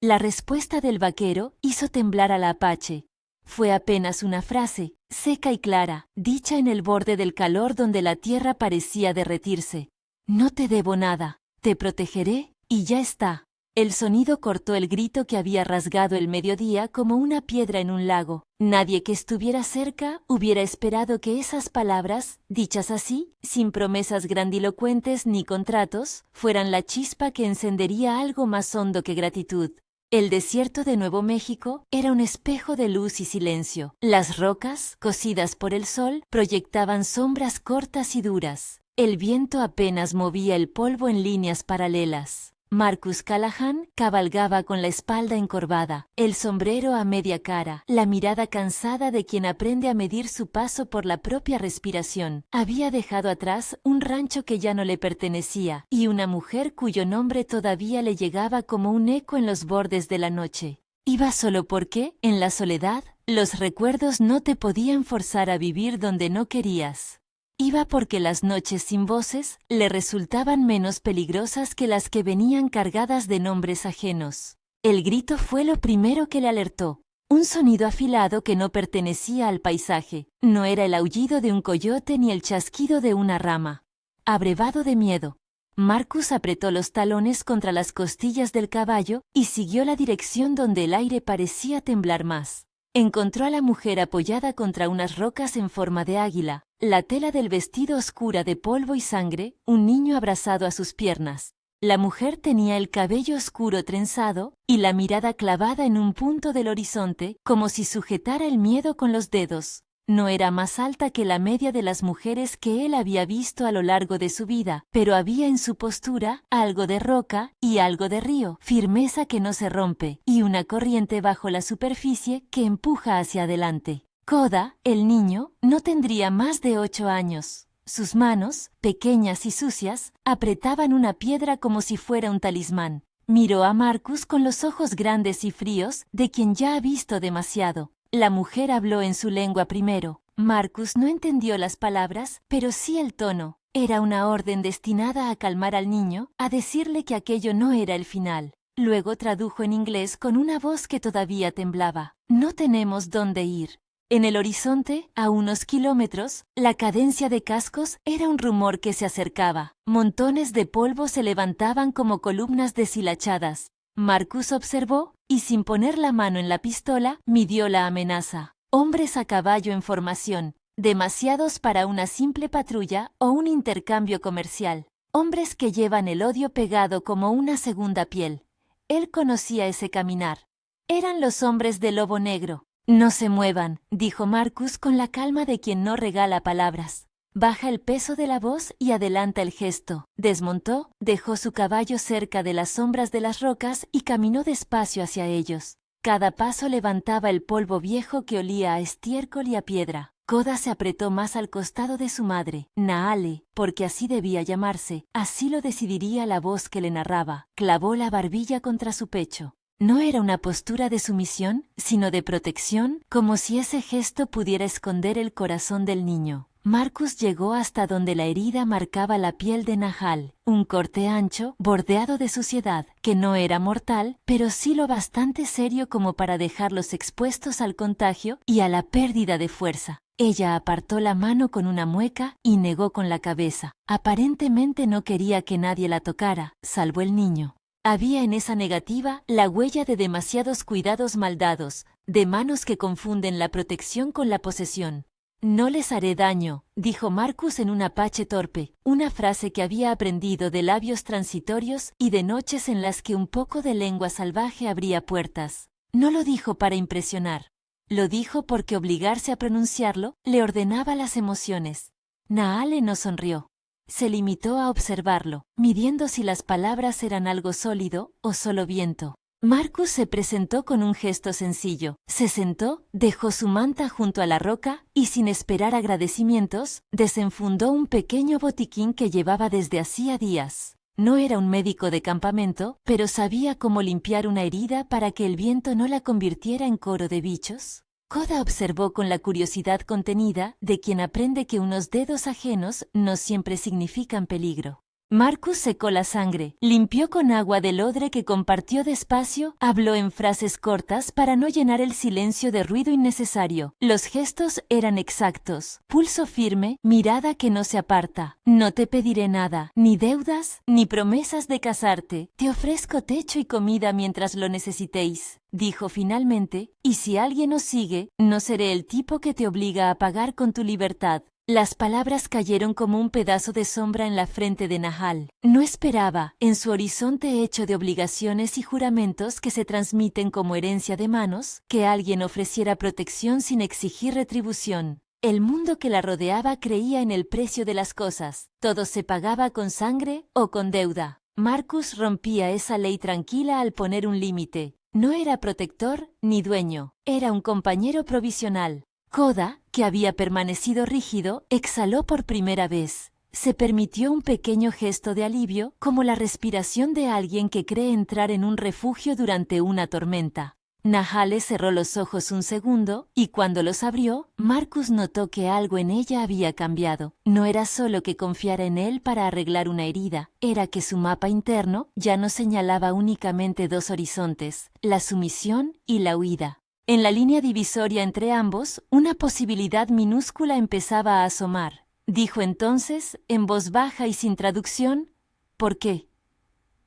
La respuesta del vaquero hizo temblar al apache. Fue apenas una frase, seca y clara, dicha en el borde del calor donde la tierra parecía derretirse. No te debo nada, te protegeré, y ya está. El sonido cortó el grito que había rasgado el mediodía como una piedra en un lago. Nadie que estuviera cerca hubiera esperado que esas palabras, dichas así, sin promesas grandilocuentes ni contratos, fueran la chispa que encendería algo más hondo que gratitud. El desierto de Nuevo México era un espejo de luz y silencio. Las rocas, cocidas por el sol, proyectaban sombras cortas y duras. El viento apenas movía el polvo en líneas paralelas. Marcus Callahan cabalgaba con la espalda encorvada, el sombrero a media cara, la mirada cansada de quien aprende a medir su paso por la propia respiración. Había dejado atrás un rancho que ya no le pertenecía y una mujer cuyo nombre todavía le llegaba como un eco en los bordes de la noche. Iba solo porque, en la soledad, los recuerdos no te podían forzar a vivir donde no querías. Iba porque las noches sin voces le resultaban menos peligrosas que las que venían cargadas de nombres ajenos. El grito fue lo primero que le alertó. Un sonido afilado que no pertenecía al paisaje. No era el aullido de un coyote ni el chasquido de una rama. Abrevado de miedo, Marcus apretó los talones contra las costillas del caballo y siguió la dirección donde el aire parecía temblar más. Encontró a la mujer apoyada contra unas rocas en forma de águila, la tela del vestido oscura de polvo y sangre, un niño abrazado a sus piernas. La mujer tenía el cabello oscuro trenzado y la mirada clavada en un punto del horizonte, como si sujetara el miedo con los dedos. No era más alta que la media de las mujeres que él había visto a lo largo de su vida, pero había en su postura algo de roca y algo de río, firmeza que no se rompe, y una corriente bajo la superficie que empuja hacia adelante. Koda, el niño, no tendría más de 8 años. Sus manos, pequeñas y sucias, apretaban una piedra como si fuera un talismán. Miró a Marcus con los ojos grandes y fríos de quien ya ha visto demasiado. La mujer habló en su lengua primero. Marcus no entendió las palabras, pero sí el tono. Era una orden destinada a calmar al niño, a decirle que aquello no era el final. Luego tradujo en inglés con una voz que todavía temblaba. No tenemos dónde ir. En el horizonte, a unos kilómetros, la cadencia de cascos era un rumor que se acercaba. Montones de polvo se levantaban como columnas deshilachadas. Marcus observó y sin poner la mano en la pistola, midió la amenaza. Hombres a caballo en formación, demasiados para una simple patrulla o un intercambio comercial. Hombres que llevan el odio pegado como una segunda piel. Él conocía ese caminar. Eran los hombres del lobo negro. No se muevan, dijo Marcus con la calma de quien no regala palabras. Baja el peso de la voz y adelanta el gesto. Desmontó, dejó su caballo cerca de las sombras de las rocas y caminó despacio hacia ellos. Cada paso levantaba el polvo viejo que olía a estiércol y a piedra. Koda se apretó más al costado de su madre, Naale, porque así debía llamarse, así lo decidiría la voz que le narraba. Clavó la barbilla contra su pecho. No era una postura de sumisión, sino de protección, como si ese gesto pudiera esconder el corazón del niño. Marcus llegó hasta donde la herida marcaba la piel de Nahal, un corte ancho, bordeado de suciedad, que no era mortal, pero sí lo bastante serio como para dejarlos expuestos al contagio y a la pérdida de fuerza. Ella apartó la mano con una mueca y negó con la cabeza. Aparentemente no quería que nadie la tocara, salvo el niño. Había en esa negativa la huella de demasiados cuidados maldados, de manos que confunden la protección con la posesión. No les haré daño, dijo Marcus en un apache torpe, una frase que había aprendido de labios transitorios y de noches en las que un poco de lengua salvaje abría puertas. No lo dijo para impresionar. Lo dijo porque obligarse a pronunciarlo le ordenaba las emociones. Naale no sonrió. Se limitó a observarlo, midiendo si las palabras eran algo sólido o solo viento. Marcus se presentó con un gesto sencillo. Se sentó, dejó su manta junto a la roca y sin esperar agradecimientos, desenfundó un pequeño botiquín que llevaba desde hacía días. No era un médico de campamento, pero sabía cómo limpiar una herida para que el viento no la convirtiera en coro de bichos. Koda observó con la curiosidad contenida de quien aprende que unos dedos ajenos no siempre significan peligro. Marcus secó la sangre, limpió con agua del odre que compartió despacio, habló en frases cortas para no llenar el silencio de ruido innecesario. Los gestos eran exactos, pulso firme, mirada que no se aparta. No te pediré nada, ni deudas, ni promesas de casarte. Te ofrezco techo y comida mientras lo necesitéis, dijo finalmente, y si alguien os sigue, no seré el tipo que te obliga a pagar con tu libertad. Las palabras cayeron como un pedazo de sombra en la frente de Nahal. No esperaba, en su horizonte hecho de obligaciones y juramentos que se transmiten como herencia de manos, que alguien ofreciera protección sin exigir retribución. El mundo que la rodeaba creía en el precio de las cosas. Todo se pagaba con sangre o con deuda. Marcus rompía esa ley tranquila al poner un límite. No era protector ni dueño, era un compañero provisional. Koda, que había permanecido rígido, exhaló por primera vez. Se permitió un pequeño gesto de alivio, como la respiración de alguien que cree entrar en un refugio durante una tormenta. Nahale cerró los ojos un segundo, y cuando los abrió, Marcus notó que algo en ella había cambiado. No era solo que confiara en él para arreglar una herida, era que su mapa interno ya no señalaba únicamente dos horizontes, la sumisión y la huida. En la línea divisoria entre ambos, una posibilidad minúscula empezaba a asomar. Dijo entonces, en voz baja y sin traducción, ¿por qué?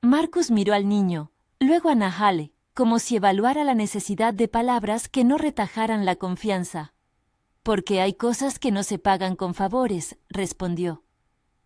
Marcus miró al niño, luego a Nahale, como si evaluara la necesidad de palabras que no retajaran la confianza. Porque hay cosas que no se pagan con favores, respondió.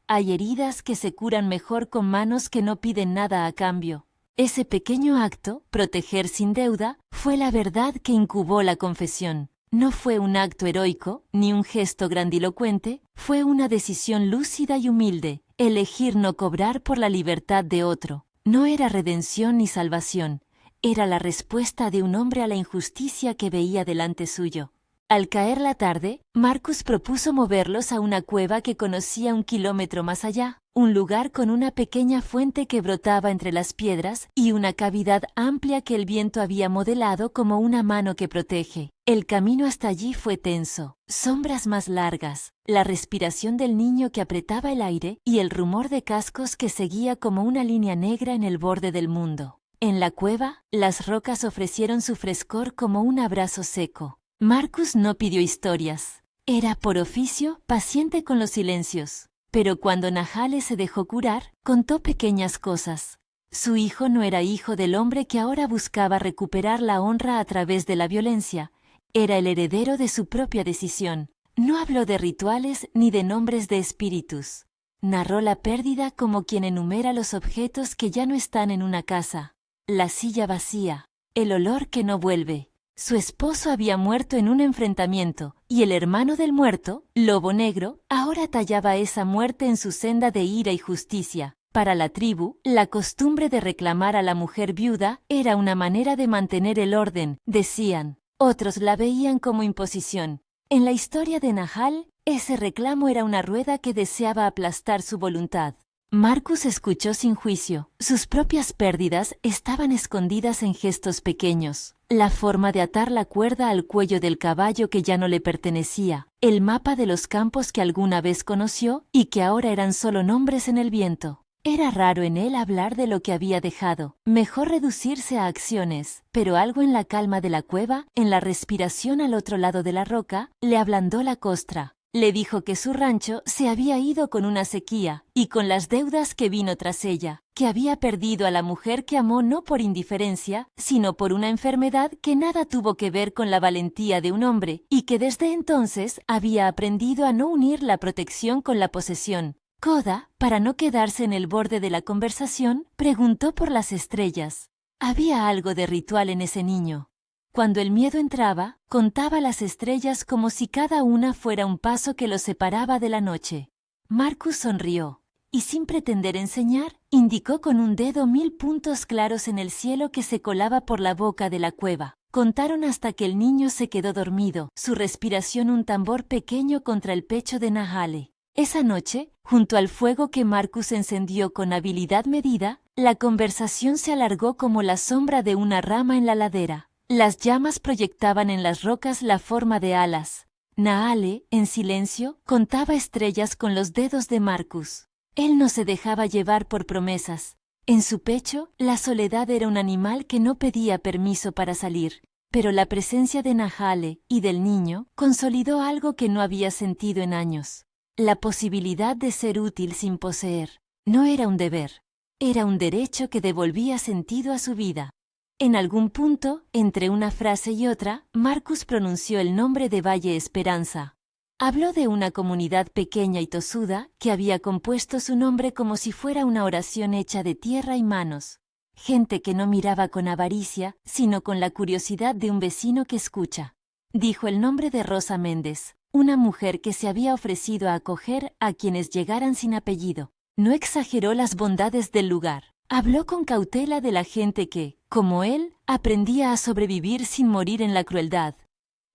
Hay heridas que se curan mejor con manos que no piden nada a cambio. Ese pequeño acto, proteger sin deuda, fue la verdad que incubó la confesión. No fue un acto heroico, ni un gesto grandilocuente, fue una decisión lúcida y humilde, elegir no cobrar por la libertad de otro. No era redención ni salvación, era la respuesta de un hombre a la injusticia que veía delante suyo. Al caer la tarde, Marcus propuso moverlos a una cueva que conocía 1 kilómetro más allá, un lugar con una pequeña fuente que brotaba entre las piedras y una cavidad amplia que el viento había modelado como una mano que protege. El camino hasta allí fue tenso, sombras más largas, la respiración del niño que apretaba el aire y el rumor de cascos que seguía como una línea negra en el borde del mundo. En la cueva, las rocas ofrecieron su frescor como un abrazo seco. Marcus no pidió historias. Era, por oficio, paciente con los silencios. Pero cuando Nahale se dejó curar, contó pequeñas cosas. Su hijo no era hijo del hombre que ahora buscaba recuperar la honra a través de la violencia. Era el heredero de su propia decisión. No habló de rituales ni de nombres de espíritus. Narró la pérdida como quien enumera los objetos que ya no están en una casa. La silla vacía, el olor que no vuelve. Su esposo había muerto en un enfrentamiento, y el hermano del muerto, Lobo Negro, ahora tallaba esa muerte en su senda de ira y justicia. Para la tribu, la costumbre de reclamar a la mujer viuda era una manera de mantener el orden, decían. Otros la veían como imposición. En la historia de Nahal, ese reclamo era una rueda que deseaba aplastar su voluntad. Marcus escuchó sin juicio. Sus propias pérdidas estaban escondidas en gestos pequeños. La forma de atar la cuerda al cuello del caballo que ya no le pertenecía, el mapa de los campos que alguna vez conoció y que ahora eran solo nombres en el viento. Era raro en él hablar de lo que había dejado, mejor reducirse a acciones, pero algo en la calma de la cueva, en la respiración al otro lado de la roca, le ablandó la costra. Le dijo que su rancho se había ido con una sequía y con las deudas que vino tras ella, que había perdido a la mujer que amó no por indiferencia, sino por una enfermedad que nada tuvo que ver con la valentía de un hombre, y que desde entonces había aprendido a no unir la protección con la posesión. Koda, para no quedarse en el borde de la conversación, preguntó por las estrellas. Había algo de ritual en ese niño. Cuando el miedo entraba, contaba las estrellas como si cada una fuera un paso que lo separaba de la noche. Marcus sonrió, y sin pretender enseñar, indicó con un dedo 1000 puntos claros en el cielo que se colaba por la boca de la cueva. Contaron hasta que el niño se quedó dormido, su respiración un tambor pequeño contra el pecho de Nahale. Esa noche, junto al fuego que Marcus encendió con habilidad medida, la conversación se alargó como la sombra de una rama en la ladera. Las llamas proyectaban en las rocas la forma de alas. Nahale, en silencio, contaba estrellas con los dedos de Marcus. Él no se dejaba llevar por promesas. En su pecho, la soledad era un animal que no pedía permiso para salir. Pero la presencia de Nahale y del niño consolidó algo que no había sentido en años. La posibilidad de ser útil sin poseer. No era un deber. Era un derecho que devolvía sentido a su vida. En algún punto, entre una frase y otra, Marcus pronunció el nombre de Valle Esperanza. Habló de una comunidad pequeña y tosuda que había compuesto su nombre como si fuera una oración hecha de tierra y manos. Gente que no miraba con avaricia, sino con la curiosidad de un vecino que escucha. Dijo el nombre de Rosa Méndez, una mujer que se había ofrecido a acoger a quienes llegaran sin apellido. No exageró las bondades del lugar. Habló con cautela de la gente que, como él, aprendía a sobrevivir sin morir en la crueldad.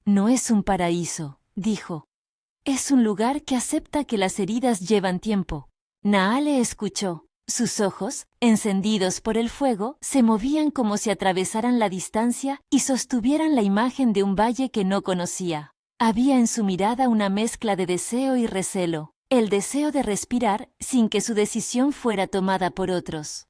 No es un paraíso, dijo. Es un lugar que acepta que las heridas llevan tiempo. Nahale escuchó. Sus ojos, encendidos por el fuego, se movían como si atravesaran la distancia y sostuvieran la imagen de un valle que no conocía. Había en su mirada una mezcla de deseo y recelo, el deseo de respirar sin que su decisión fuera tomada por otros.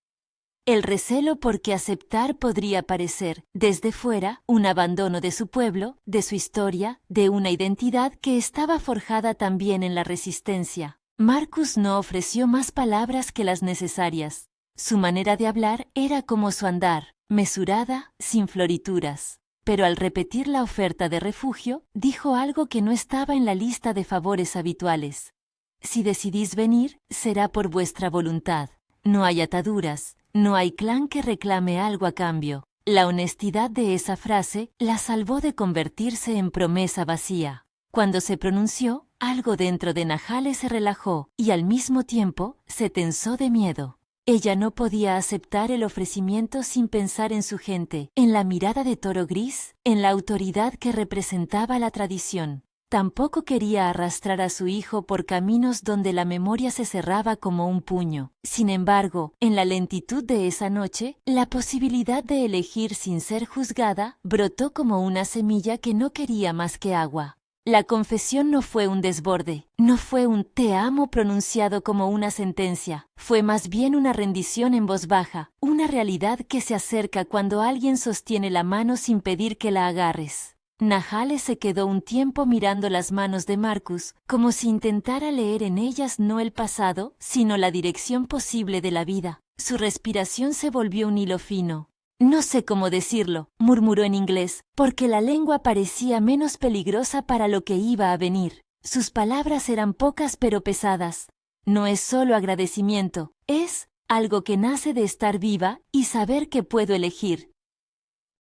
El recelo porque aceptar podría parecer, desde fuera, un abandono de su pueblo, de su historia, de una identidad que estaba forjada también en la resistencia. Marcus no ofreció más palabras que las necesarias. Su manera de hablar era como su andar, mesurada, sin florituras. Pero al repetir la oferta de refugio, dijo algo que no estaba en la lista de favores habituales. Si decidís venir, será por vuestra voluntad. No hay ataduras. No hay clan que reclame algo a cambio. La honestidad de esa frase la salvó de convertirse en promesa vacía. Cuando se pronunció, algo dentro de Nahale se relajó y al mismo tiempo se tensó de miedo. Ella no podía aceptar el ofrecimiento sin pensar en su gente, en la mirada de Toro Gris, en la autoridad que representaba la tradición. Tampoco quería arrastrar a su hijo por caminos donde la memoria se cerraba como un puño. Sin embargo, en la lentitud de esa noche, la posibilidad de elegir sin ser juzgada brotó como una semilla que no quería más que agua. La confesión no fue un desborde, no fue un «te amo» pronunciado como una sentencia, fue más bien una rendición en voz baja, una realidad que se acerca cuando alguien sostiene la mano sin pedir que la agarres. Nahale se quedó un tiempo mirando las manos de Marcus, como si intentara leer en ellas no el pasado, sino la dirección posible de la vida. Su respiración se volvió un hilo fino. «No sé cómo decirlo», murmuró en inglés, porque la lengua parecía menos peligrosa para lo que iba a venir. Sus palabras eran pocas pero pesadas. No es solo agradecimiento, es algo que nace de estar viva y saber que puedo elegir.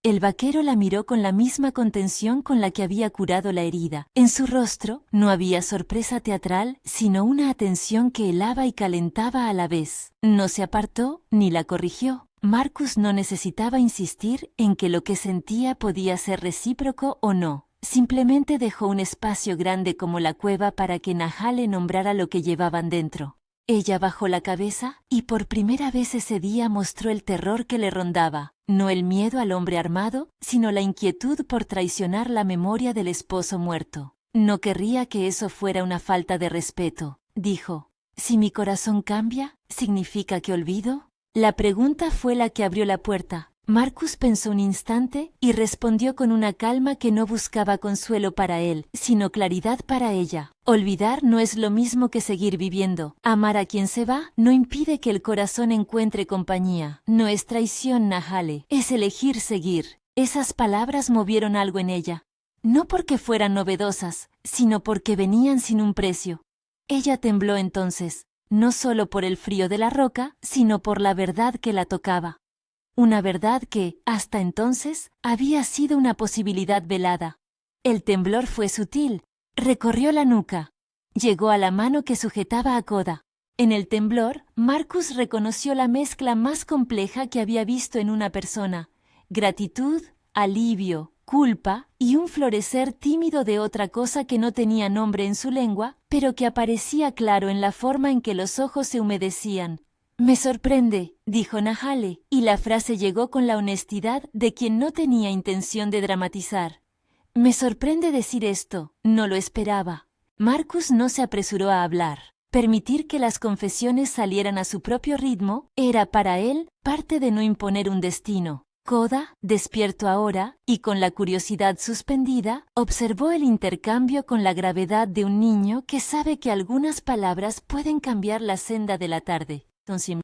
El vaquero la miró con la misma contención con la que había curado la herida. En su rostro no había sorpresa teatral, sino una atención que helaba y calentaba a la vez. No se apartó ni la corrigió. Marcus no necesitaba insistir en que lo que sentía podía ser recíproco o no. Simplemente dejó un espacio grande como la cueva para que Nahale nombrara lo que llevaban dentro. Ella bajó la cabeza y por primera vez ese día mostró el terror que le rondaba. No el miedo al hombre armado, sino la inquietud por traicionar la memoria del esposo muerto. No querría que eso fuera una falta de respeto, dijo. Si mi corazón cambia, ¿significa que olvido? La pregunta fue la que abrió la puerta. Marcus pensó un instante y respondió con una calma que no buscaba consuelo para él, sino claridad para ella. Olvidar no es lo mismo que seguir viviendo. Amar a quien se va no impide que el corazón encuentre compañía. No es traición, Nahale, es elegir seguir. Esas palabras movieron algo en ella. No porque fueran novedosas, sino porque venían sin un precio. Ella tembló entonces, no solo por el frío de la roca, sino por la verdad que la tocaba. Una verdad que, hasta entonces, había sido una posibilidad velada. El temblor fue sutil, recorrió la nuca, llegó a la mano que sujetaba a Koda. En el temblor, Marcus reconoció la mezcla más compleja que había visto en una persona: gratitud, alivio, culpa y un florecer tímido de otra cosa que no tenía nombre en su lengua, pero que aparecía claro en la forma en que los ojos se humedecían. «Me sorprende», dijo Nahale, y la frase llegó con la honestidad de quien no tenía intención de dramatizar. «Me sorprende decir esto, no lo esperaba». Marcus no se apresuró a hablar. Permitir que las confesiones salieran a su propio ritmo era para él parte de no imponer un destino. Koda, despierto ahora, y con la curiosidad suspendida, observó el intercambio con la gravedad de un niño que sabe que algunas palabras pueden cambiar la senda de la tarde.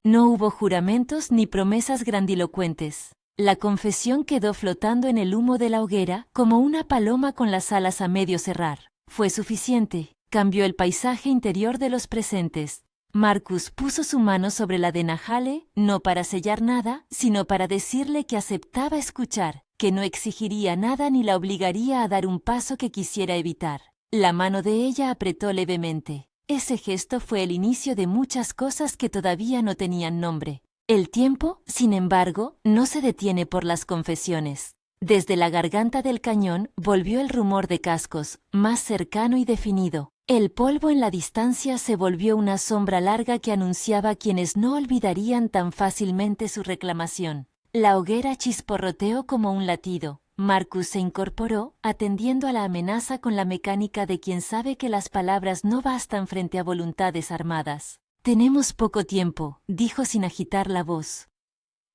No hubo juramentos ni promesas grandilocuentes. La confesión quedó flotando en el humo de la hoguera como una paloma con las alas a medio cerrar. Fue suficiente. Cambió el paisaje interior de los presentes. Marcus puso su mano sobre la de Nahale, no para sellar nada, sino para decirle que aceptaba escuchar, que no exigiría nada ni la obligaría a dar un paso que quisiera evitar. La mano de ella apretó levemente. Ese gesto fue el inicio de muchas cosas que todavía no tenían nombre. El tiempo, sin embargo, no se detiene por las confesiones. Desde la garganta del cañón volvió el rumor de cascos, más cercano y definido. El polvo en la distancia se volvió una sombra larga que anunciaba a quienes no olvidarían tan fácilmente su reclamación. La hoguera chisporroteó como un latido. Marcus se incorporó, atendiendo a la amenaza con la mecánica de quien sabe que las palabras no bastan frente a voluntades armadas. «Tenemos poco tiempo», dijo sin agitar la voz.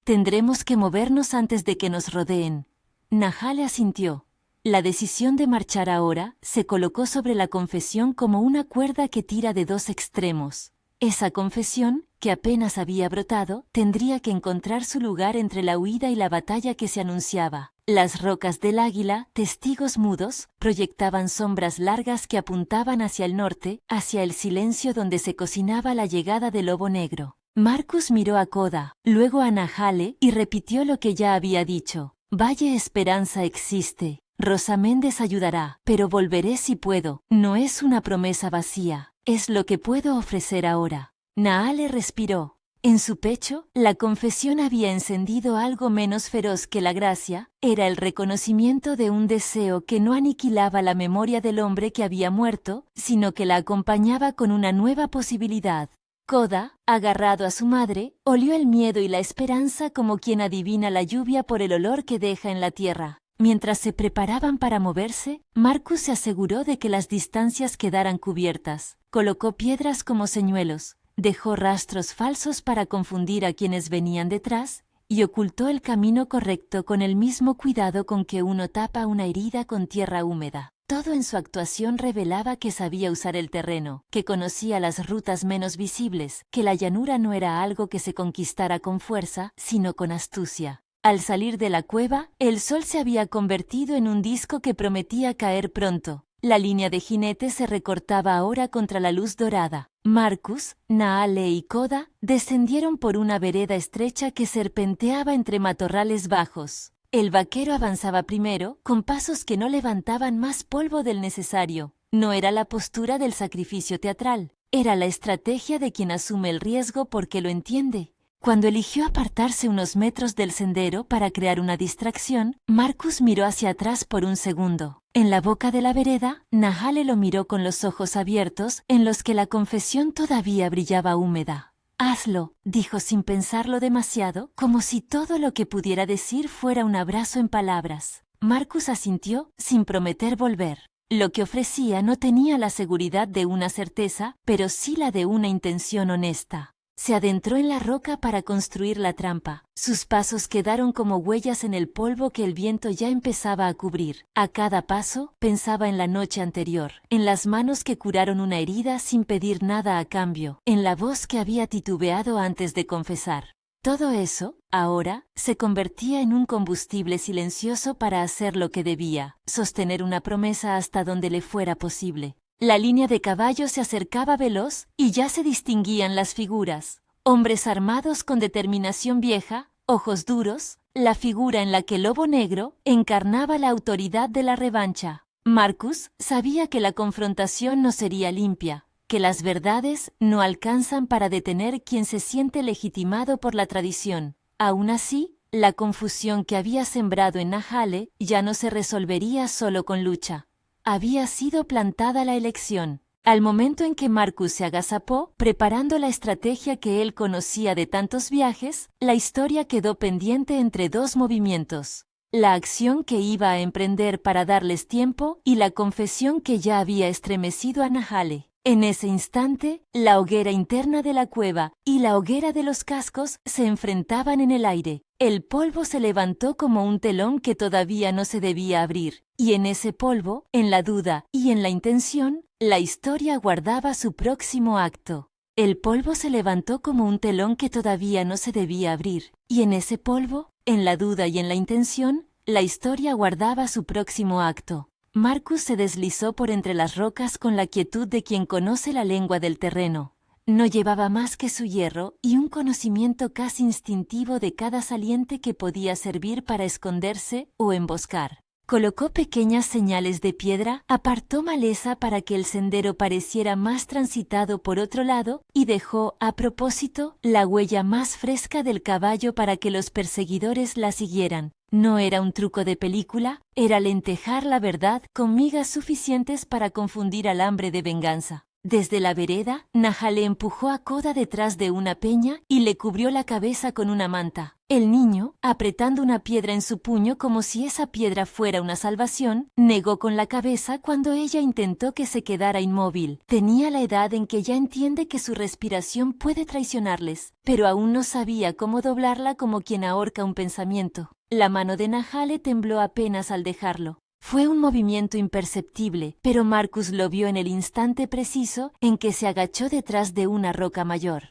«Tendremos que movernos antes de que nos rodeen». Nahale asintió. La decisión de marchar ahora se colocó sobre la confesión como una cuerda que tira de dos extremos. Esa confesión, que apenas había brotado, tendría que encontrar su lugar entre la huida y la batalla que se anunciaba. Las rocas del Águila, testigos mudos, proyectaban sombras largas que apuntaban hacia el norte, hacia el silencio donde se cocinaba la llegada del lobo negro. Marcus miró a Koda, luego a Nahale y repitió lo que ya había dicho. «Valle Esperanza existe. Rosa Méndez ayudará, pero volveré si puedo. No es una promesa vacía, es lo que puedo ofrecer ahora». Nahale respiró. En su pecho, la confesión había encendido algo menos feroz que la gracia. Era el reconocimiento de un deseo que no aniquilaba la memoria del hombre que había muerto, sino que la acompañaba con una nueva posibilidad. Koda, agarrado a su madre, olió el miedo y la esperanza como quien adivina la lluvia por el olor que deja en la tierra. Mientras se preparaban para moverse, Marcus se aseguró de que las distancias quedaran cubiertas. Colocó piedras como señuelos, dejó rastros falsos para confundir a quienes venían detrás y ocultó el camino correcto con el mismo cuidado con que uno tapa una herida con tierra húmeda. Todo en su actuación revelaba que sabía usar el terreno, que conocía las rutas menos visibles, que la llanura no era algo que se conquistara con fuerza, sino con astucia. Al salir de la cueva, el sol se había convertido en un disco que prometía caer pronto. La línea de jinetes se recortaba ahora contra la luz dorada. Marcus, Nahale y Koda descendieron por una vereda estrecha que serpenteaba entre matorrales bajos. El vaquero avanzaba primero, con pasos que no levantaban más polvo del necesario. No era la postura del sacrificio teatral, era la estrategia de quien asume el riesgo porque lo entiende. Cuando eligió apartarse unos metros del sendero para crear una distracción, Marcus miró hacia atrás por un segundo. En la boca de la vereda, Nahale lo miró con los ojos abiertos, en los que la confesión todavía brillaba húmeda. «Hazlo», dijo sin pensarlo demasiado, como si todo lo que pudiera decir fuera un abrazo en palabras. Marcus asintió, sin prometer volver. Lo que ofrecía no tenía la seguridad de una certeza, pero sí la de una intención honesta. Se adentró en la roca para construir la trampa. Sus pasos quedaron como huellas en el polvo que el viento ya empezaba a cubrir. A cada paso, pensaba en la noche anterior, en las manos que curaron una herida sin pedir nada a cambio, en la voz que había titubeado antes de confesar. Todo eso, ahora, se convertía en un combustible silencioso para hacer lo que debía, sostener una promesa hasta donde le fuera posible. La línea de caballos se acercaba veloz y ya se distinguían las figuras. Hombres armados con determinación vieja, ojos duros, la figura en la que el lobo negro encarnaba la autoridad de la revancha. Marcus sabía que la confrontación no sería limpia, que las verdades no alcanzan para detener quien se siente legitimado por la tradición. Aún así, la confusión que había sembrado en Nahale ya no se resolvería solo con lucha. Había sido plantada la elección. Al momento en que Marcus se agazapó, preparando la estrategia que él conocía de tantos viajes, la historia quedó pendiente entre dos movimientos. La acción que iba a emprender para darles tiempo y la confesión que ya había estremecido a Nahale. En ese instante, la hoguera interna de la cueva y la hoguera de los cascos se enfrentaban en el aire. El polvo se levantó como un telón que todavía no se debía abrir, y en ese polvo, en la duda y en la intención, la historia guardaba su próximo acto. El polvo se levantó como un telón que todavía no se debía abrir, y en ese polvo, en la duda y en la intención, la historia guardaba su próximo acto. Marcus se deslizó por entre las rocas con la quietud de quien conoce la lengua del terreno. No llevaba más que su hierro y un conocimiento casi instintivo de cada saliente que podía servir para esconderse o emboscar. Colocó pequeñas señales de piedra, apartó maleza para que el sendero pareciera más transitado por otro lado y dejó, a propósito, la huella más fresca del caballo para que los perseguidores la siguieran. No era un truco de película, era lentejar la verdad con migas suficientes para confundir al hambre de venganza. Desde la vereda, Nahale empujó a Koda detrás de una peña y le cubrió la cabeza con una manta. El niño, apretando una piedra en su puño como si esa piedra fuera una salvación, negó con la cabeza cuando ella intentó que se quedara inmóvil. Tenía la edad en que ya entiende que su respiración puede traicionarles, pero aún no sabía cómo doblarla como quien ahorca un pensamiento. La mano de Nahale tembló apenas al dejarlo. Fue un movimiento imperceptible, pero Marcus lo vio en el instante preciso en que se agachó detrás de una roca mayor.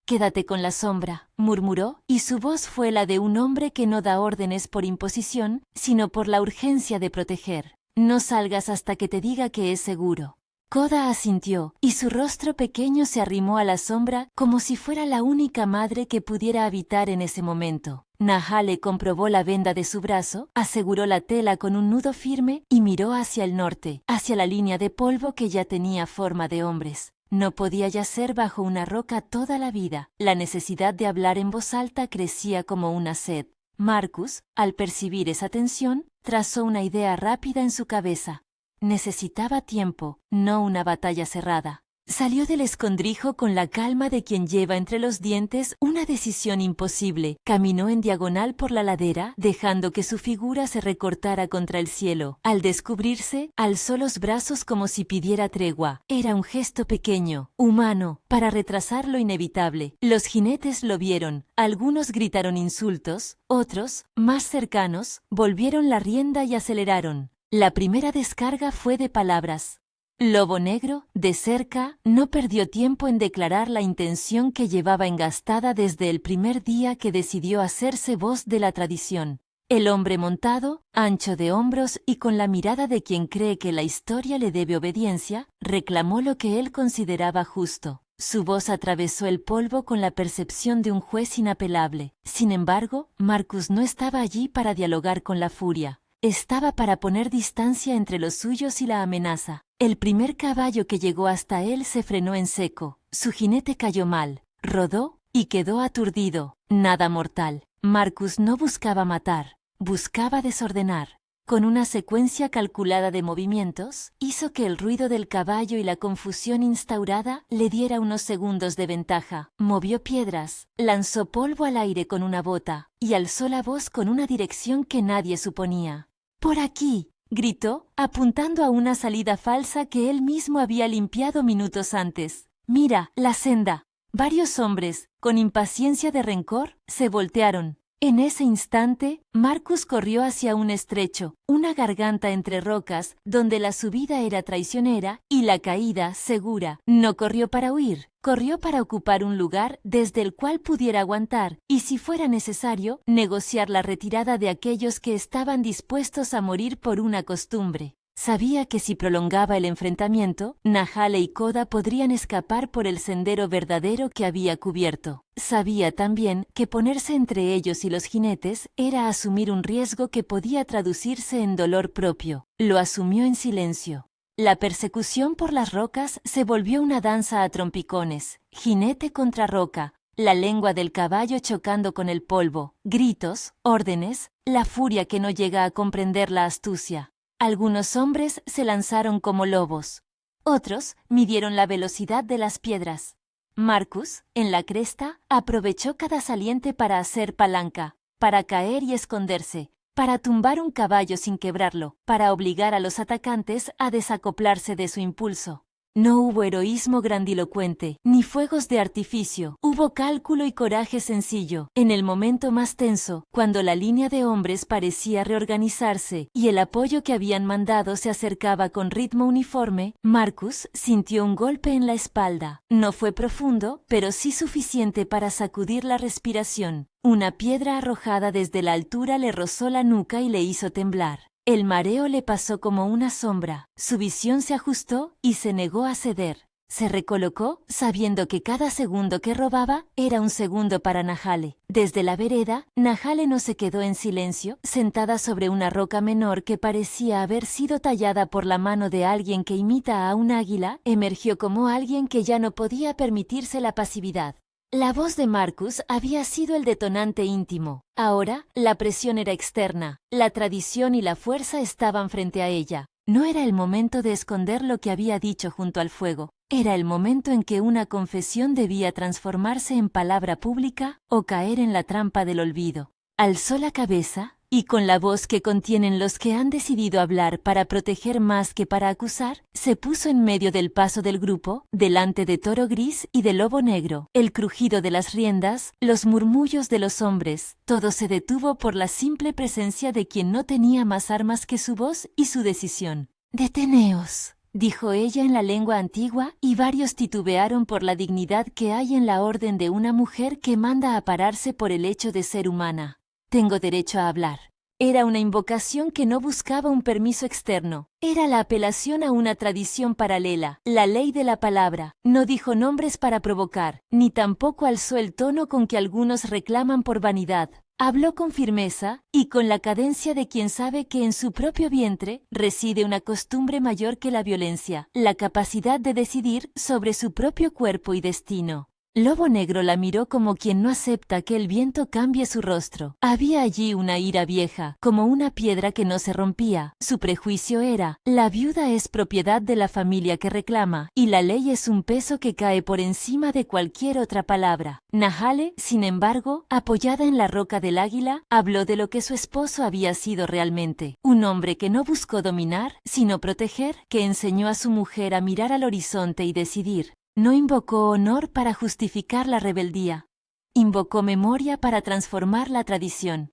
«Quédate con la sombra», murmuró, y su voz fue la de un hombre que no da órdenes por imposición, sino por la urgencia de proteger. «No salgas hasta que te diga que es seguro». Koda asintió, y su rostro pequeño se arrimó a la sombra como si fuera la única madre que pudiera habitar en ese momento. Nahale comprobó la venda de su brazo, aseguró la tela con un nudo firme y miró hacia el norte, hacia la línea de polvo que ya tenía forma de hombres. No podía yacer bajo una roca toda la vida. La necesidad de hablar en voz alta crecía como una sed. Marcus, al percibir esa tensión, trazó una idea rápida en su cabeza. Necesitaba tiempo, no una batalla cerrada. Salió del escondrijo con la calma de quien lleva entre los dientes una decisión imposible. Caminó en diagonal por la ladera, dejando que su figura se recortara contra el cielo. Al descubrirse, alzó los brazos como si pidiera tregua. Era un gesto pequeño, humano, para retrasar lo inevitable. Los jinetes lo vieron. Algunos gritaron insultos, otros, más cercanos, volvieron la rienda y aceleraron. La primera descarga fue de palabras. Lobo Negro, de cerca, no perdió tiempo en declarar la intención que llevaba engastada desde el primer día que decidió hacerse voz de la tradición. El hombre montado, ancho de hombros y con la mirada de quien cree que la historia le debe obediencia, reclamó lo que él consideraba justo. Su voz atravesó el polvo con la percepción de un juez inapelable. Sin embargo, Marcus no estaba allí para dialogar con la furia. Estaba para poner distancia entre los suyos y la amenaza. El primer caballo que llegó hasta él se frenó en seco. Su jinete cayó mal, rodó y quedó aturdido. Nada mortal. Marcus no buscaba matar, buscaba desordenar. Con una secuencia calculada de movimientos, hizo que el ruido del caballo y la confusión instaurada le diera unos segundos de ventaja. Movió piedras, lanzó polvo al aire con una bota y alzó la voz con una dirección que nadie suponía. «¡Por aquí!», gritó, apuntando a una salida falsa que él mismo había limpiado minutos antes. «¡Mira, la senda!». Varios hombres, con impaciencia de rencor, se voltearon. En ese instante, Marcus corrió hacia un estrecho, una garganta entre rocas, donde la subida era traicionera y la caída segura. No corrió para huir, corrió para ocupar un lugar desde el cual pudiera aguantar y, si fuera necesario, negociar la retirada de aquellos que estaban dispuestos a morir por una costumbre. Sabía que si prolongaba el enfrentamiento, Nahale y Koda podrían escapar por el sendero verdadero que había cubierto. Sabía también que ponerse entre ellos y los jinetes era asumir un riesgo que podía traducirse en dolor propio. Lo asumió en silencio. La persecución por las rocas se volvió una danza a trompicones, jinete contra roca, la lengua del caballo chocando con el polvo, gritos, órdenes, la furia que no llega a comprender la astucia. Algunos hombres se lanzaron como lobos. Otros midieron la velocidad de las piedras. Marcus, en la cresta, aprovechó cada saliente para hacer palanca, para caer y esconderse, para tumbar un caballo sin quebrarlo, para obligar a los atacantes a desacoplarse de su impulso. No hubo heroísmo grandilocuente, ni fuegos de artificio. Hubo cálculo y coraje sencillo. En el momento más tenso, cuando la línea de hombres parecía reorganizarse y el apoyo que habían mandado se acercaba con ritmo uniforme, Marcus sintió un golpe en la espalda. No fue profundo, pero sí suficiente para sacudir la respiración. Una piedra arrojada desde la altura le rozó la nuca y le hizo temblar. El mareo le pasó como una sombra. Su visión se ajustó y se negó a ceder. Se recolocó, sabiendo que cada segundo que robaba era un segundo para Nahale. Desde la vereda, Nahale no se quedó en silencio, sentada sobre una roca menor que parecía haber sido tallada por la mano de alguien que imita a un águila, emergió como alguien que ya no podía permitirse la pasividad. La voz de Marcus había sido el detonante íntimo. Ahora, la presión era externa. La tradición y la fuerza estaban frente a ella. No era el momento de esconder lo que había dicho junto al fuego. Era el momento en que una confesión debía transformarse en palabra pública o caer en la trampa del olvido. Alzó la cabeza y con la voz que contienen los que han decidido hablar para proteger más que para acusar, se puso en medio del paso del grupo, delante de Toro Gris y de Lobo Negro. El crujido de las riendas, los murmullos de los hombres, todo se detuvo por la simple presencia de quien no tenía más armas que su voz y su decisión. «Deteneos», dijo ella en la lengua antigua, y varios titubearon por la dignidad que hay en la orden de una mujer que manda a pararse por el hecho de ser humana. «Tengo derecho a hablar». Era una invocación que no buscaba un permiso externo. Era la apelación a una tradición paralela, la ley de la palabra. No dijo nombres para provocar, ni tampoco alzó el tono con que algunos reclaman por vanidad. Habló con firmeza y con la cadencia de quien sabe que en su propio vientre reside una costumbre mayor que la violencia, la capacidad de decidir sobre su propio cuerpo y destino. Lobo Negro la miró como quien no acepta que el viento cambie su rostro. Había allí una ira vieja, como una piedra que no se rompía. Su prejuicio era: la viuda es propiedad de la familia que reclama, y la ley es un peso que cae por encima de cualquier otra palabra. Nahale, sin embargo, apoyada en la roca del águila, habló de lo que su esposo había sido realmente. Un hombre que no buscó dominar, sino proteger, que enseñó a su mujer a mirar al horizonte y decidir. No invocó honor para justificar la rebeldía. Invocó memoria para transformar la tradición.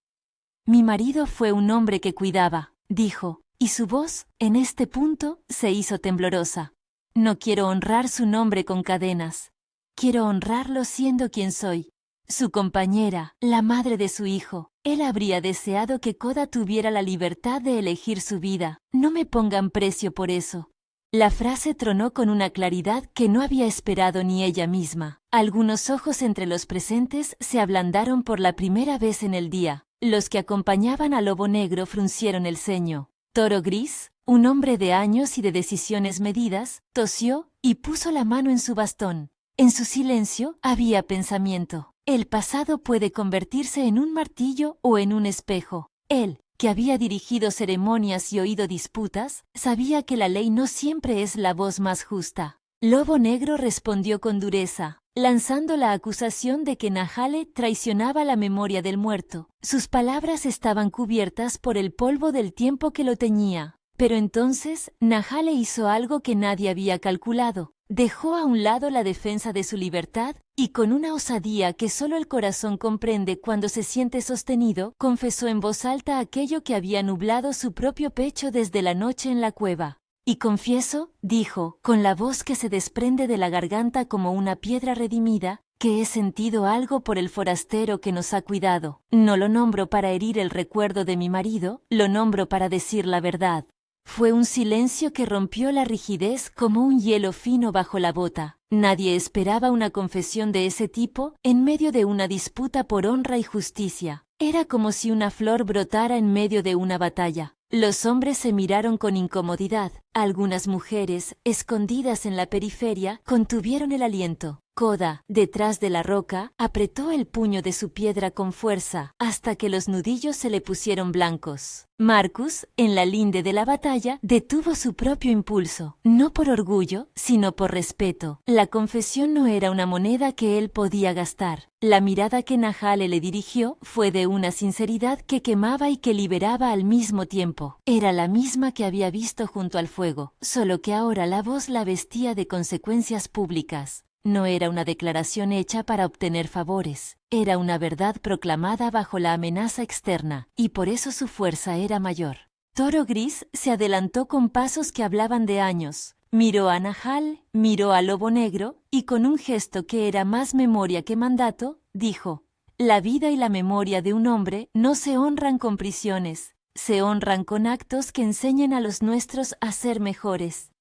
«Mi marido fue un hombre que cuidaba», dijo, y su voz, en este punto, se hizo temblorosa. «No quiero honrar su nombre con cadenas. Quiero honrarlo siendo quien soy. Su compañera, la madre de su hijo. Él habría deseado que Koda tuviera la libertad de elegir su vida. No me pongan precio por eso». La frase tronó con una claridad que no había esperado ni ella misma. Algunos ojos entre los presentes se ablandaron por la primera vez en el día. Los que acompañaban a Lobo Negro fruncieron el ceño. Toro Gris, un hombre de años y de decisiones medidas, tosió y puso la mano en su bastón. En su silencio había pensamiento. El pasado puede convertirse en un martillo o en un espejo. Él, que había dirigido ceremonias y oído disputas, sabía que la ley no siempre es la voz más justa. Lobo Negro respondió con dureza, lanzando la acusación de que Nahale traicionaba la memoria del muerto. Sus palabras estaban cubiertas por el polvo del tiempo que lo teñía. Pero entonces Nahale hizo algo que nadie había calculado. Dejó a un lado la defensa de su libertad y con una osadía que solo el corazón comprende cuando se siente sostenido, confesó en voz alta aquello que había nublado su propio pecho desde la noche en la cueva. «Y confieso», dijo, con la voz que se desprende de la garganta como una piedra redimida, «que he sentido algo por el forastero que nos ha cuidado. No lo nombro para herir el recuerdo de mi marido, lo nombro para decir la verdad». Fue un silencio que rompió la rigidez como un hielo fino bajo la bota. Nadie esperaba una confesión de ese tipo en medio de una disputa por honra y justicia. Era como si una flor brotara en medio de una batalla. Los hombres se miraron con incomodidad. Algunas mujeres, escondidas en la periferia, contuvieron el aliento. Koda, detrás de la roca, apretó el puño de su piedra con fuerza, hasta que los nudillos se le pusieron blancos. Marcus, en la linde de la batalla, detuvo su propio impulso, no por orgullo, sino por respeto. La confesión no era una moneda que él podía gastar. La mirada que Nahale le dirigió fue de una sinceridad que quemaba y que liberaba al mismo tiempo. Era la misma que había visto junto al fuego. fuego, solo que ahora la voz la vestía de consecuencias públicas. No era una declaración hecha para obtener favores, era una verdad proclamada bajo la amenaza externa, y por eso su fuerza era mayor. Toro Gris se adelantó con pasos que hablaban de años. Miró a Nahal, miró a Lobo Negro, y con un gesto que era más memoria que mandato, dijo: «La vida y la memoria de un hombre no se honran con prisiones, se honran con actos que enseñen a los nuestros a ser mejores.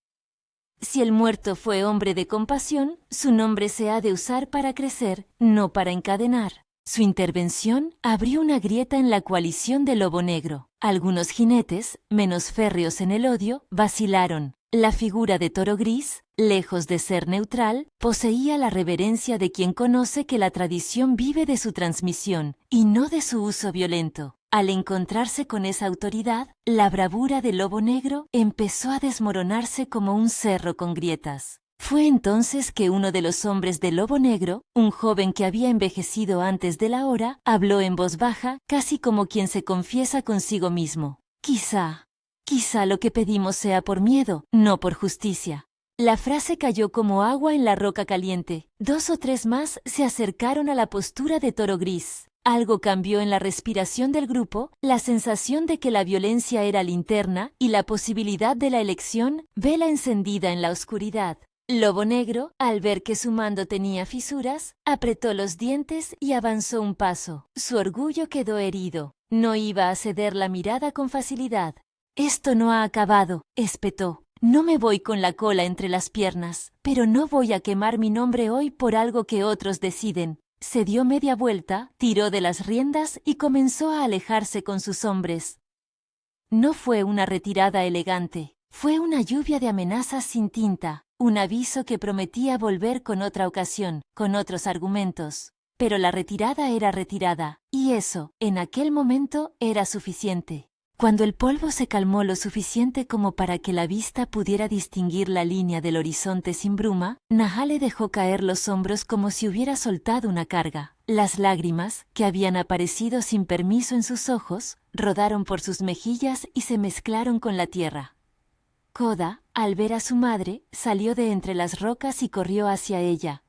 Si el muerto fue hombre de compasión, su nombre se ha de usar para crecer, no para encadenar». Su intervención abrió una grieta en la coalición de Lobo Negro. Algunos jinetes, menos férreos en el odio, vacilaron. La figura de Toro Gris, lejos de ser neutral, poseía la reverencia de quien conoce que la tradición vive de su transmisión, y no de su uso violento. Al encontrarse con esa autoridad, la bravura del Lobo Negro empezó a desmoronarse como un cerro con grietas. Fue entonces que uno de los hombres del Lobo Negro, un joven que había envejecido antes de la hora, habló en voz baja, casi como quien se confiesa consigo mismo. Quizá lo que pedimos sea por miedo, no por justicia». La frase cayó como agua en la roca caliente. 2 o 3 más se acercaron a la postura de Toro Gris. Algo cambió en la respiración del grupo, la sensación de que la violencia era linterna y la posibilidad de la elección, vela encendida en la oscuridad. Lobo Negro, al ver que su mando tenía fisuras, apretó los dientes y avanzó un paso. Su orgullo quedó herido. No iba a ceder la mirada con facilidad. «Esto no ha acabado», espetó. «No me voy con la cola entre las piernas, pero no voy a quemar mi nombre hoy por algo que otros deciden». Se dio media vuelta, tiró de las riendas y comenzó a alejarse con sus hombres. No fue una retirada elegante, fue una lluvia de amenazas sin tinta, un aviso que prometía volver con otra ocasión, con otros argumentos. Pero la retirada era retirada, y eso, en aquel momento, era suficiente. Cuando el polvo se calmó lo suficiente como para que la vista pudiera distinguir la línea del horizonte sin bruma, Nahale dejó caer los hombros como si hubiera soltado una carga. Las lágrimas, que habían aparecido sin permiso en sus ojos, rodaron por sus mejillas y se mezclaron con la tierra. Koda, al ver a su madre, salió de entre las rocas y corrió hacia ella.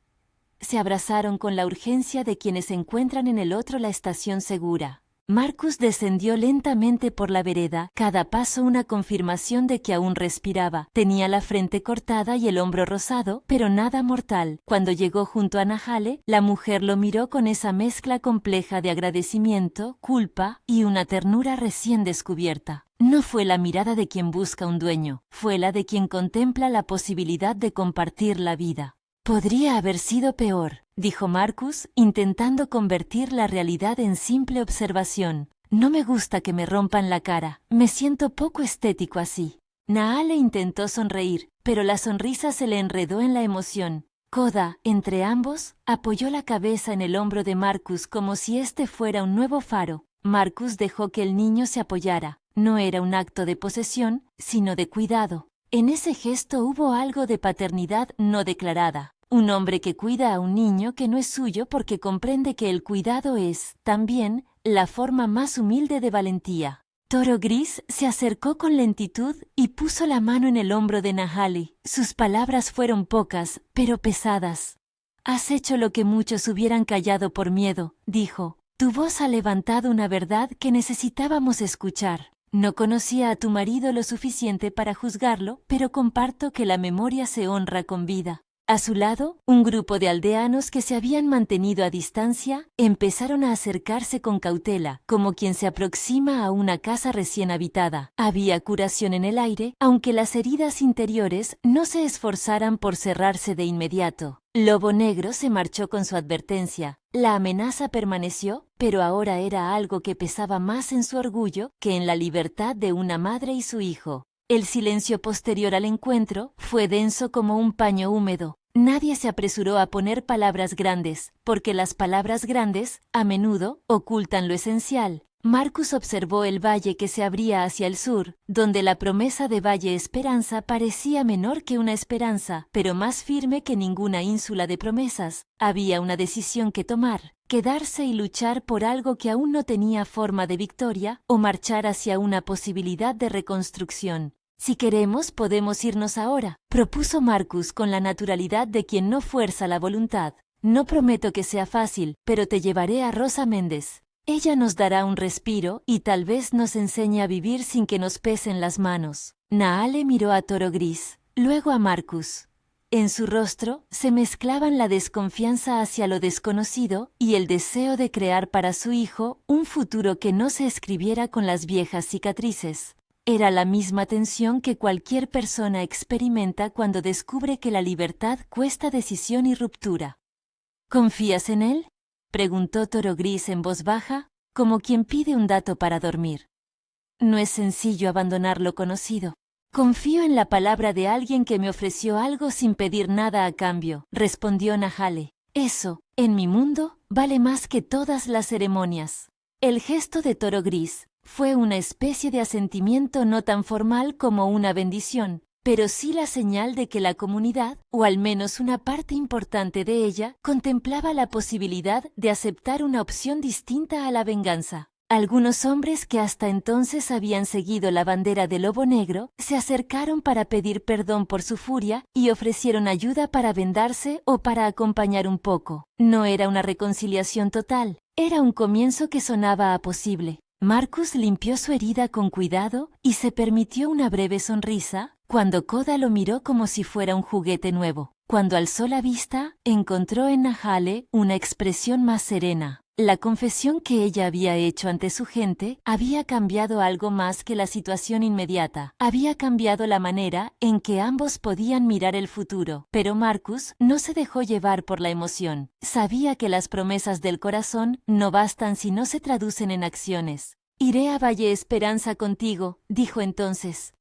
Se abrazaron con la urgencia de quienes encuentran en el otro la estación segura. Marcus descendió lentamente por la vereda, cada paso una confirmación de que aún respiraba. Tenía la frente cortada y el hombro rosado, pero nada mortal. Cuando llegó junto a Nahale, la mujer lo miró con esa mezcla compleja de agradecimiento, culpa y una ternura recién descubierta. No fue la mirada de quien busca un dueño, fue la de quien contempla la posibilidad de compartir la vida. «Podría haber sido peor», dijo Marcus, intentando convertir la realidad en simple observación. «No me gusta que me rompan la cara, me siento poco estético así». Nahale intentó sonreír, pero la sonrisa se le enredó en la emoción. Koda, entre ambos, apoyó la cabeza en el hombro de Marcus como si este fuera un nuevo faro. Marcus dejó que el niño se apoyara. No era un acto de posesión, sino de cuidado. En ese gesto hubo algo de paternidad no declarada. Un hombre que cuida a un niño que no es suyo porque comprende que el cuidado es, también, la forma más humilde de valentía. Toro Gris se acercó con lentitud y puso la mano en el hombro de Nahale. Sus palabras fueron pocas, pero pesadas. «Has hecho lo que muchos hubieran callado por miedo», dijo. «Tu voz ha levantado una verdad que necesitábamos escuchar. No conocía a tu marido lo suficiente para juzgarlo, pero comparto que la memoria se honra con vida». A su lado, un grupo de aldeanos que se habían mantenido a distancia empezaron a acercarse con cautela, como quien se aproxima a una casa recién habitada. Había curación en el aire, aunque las heridas interiores no se esforzaran por cerrarse de inmediato. Lobo Negro se marchó con su advertencia. La amenaza permaneció, pero ahora era algo que pesaba más en su orgullo que en la libertad de una madre y su hijo. El silencio posterior al encuentro fue denso como un paño húmedo. Nadie se apresuró a poner palabras grandes, porque las palabras grandes, a menudo, ocultan lo esencial. Marcus observó el valle que se abría hacia el sur, donde la promesa de Valle Esperanza parecía menor que una esperanza, pero más firme que ninguna ínsula de promesas. Había una decisión que tomar: quedarse y luchar por algo que aún no tenía forma de victoria, o marchar hacia una posibilidad de reconstrucción. Si queremos, podemos irnos ahora, propuso Marcus con la naturalidad de quien no fuerza la voluntad. No prometo que sea fácil, pero te llevaré a Rosa Méndez. Ella nos dará un respiro y tal vez nos enseñe a vivir sin que nos pesen las manos. Naale miró a Toro Gris, luego a Marcus. En su rostro se mezclaban la desconfianza hacia lo desconocido y el deseo de crear para su hijo un futuro que no se escribiera con las viejas cicatrices. Era la misma tensión que cualquier persona experimenta cuando descubre que la libertad cuesta decisión y ruptura. ¿Confías en él?, preguntó Toro Gris en voz baja, como quien pide un dato para dormir. No es sencillo abandonar lo conocido. Confío en la palabra de alguien que me ofreció algo sin pedir nada a cambio, respondió Nahale. Eso, en mi mundo, vale más que todas las ceremonias. El gesto de Toro Gris fue una especie de asentimiento no tan formal como una bendición, pero sí la señal de que la comunidad, o al menos una parte importante de ella, contemplaba la posibilidad de aceptar una opción distinta a la venganza. Algunos hombres que hasta entonces habían seguido la bandera del lobo negro se acercaron para pedir perdón por su furia y ofrecieron ayuda para vendarse o para acompañar un poco. No era una reconciliación total, era un comienzo que sonaba a posible. Marcus limpió su herida con cuidado y se permitió una breve sonrisa cuando Koda lo miró como si fuera un juguete nuevo. Cuando alzó la vista, encontró en Nahale una expresión más serena. La confesión que ella había hecho ante su gente había cambiado algo más que la situación inmediata. Había cambiado la manera en que ambos podían mirar el futuro. Pero Marcus no se dejó llevar por la emoción. Sabía que las promesas del corazón no bastan si no se traducen en acciones. «Iré a Valle Esperanza contigo», dijo entonces.